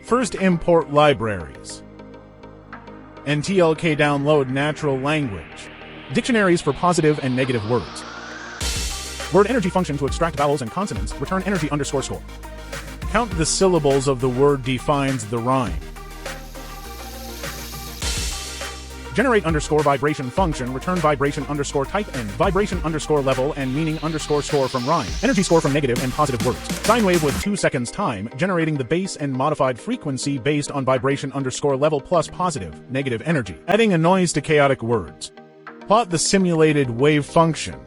First, import libraries. NTLK download natural language. Dictionaries for positive and negative words. Word energy function to extract vowels and consonants, return energy _ score. Count the syllables of the word defines the rhyme. Generate _ vibration function, return vibration _ type and vibration _ level and meaning _ score from rhyme. Energy score from negative and positive words. Sine wave with 2 seconds time, generating the base and modified frequency based on vibration _ level plus positive, negative energy. Adding a noise to chaotic words. Plot the simulated wave function.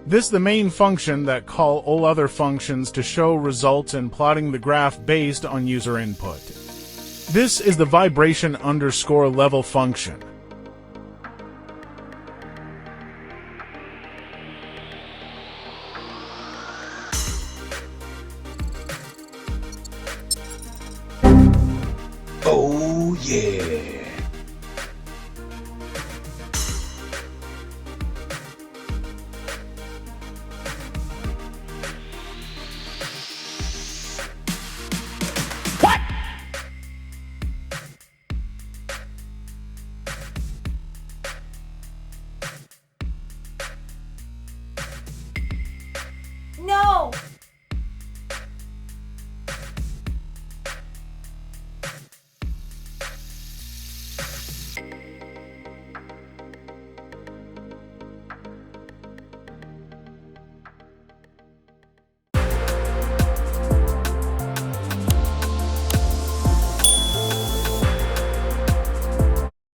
This the main function that call all other functions to show results and plotting the graph based on user input. This is the vibration _ level function. Oh yeah.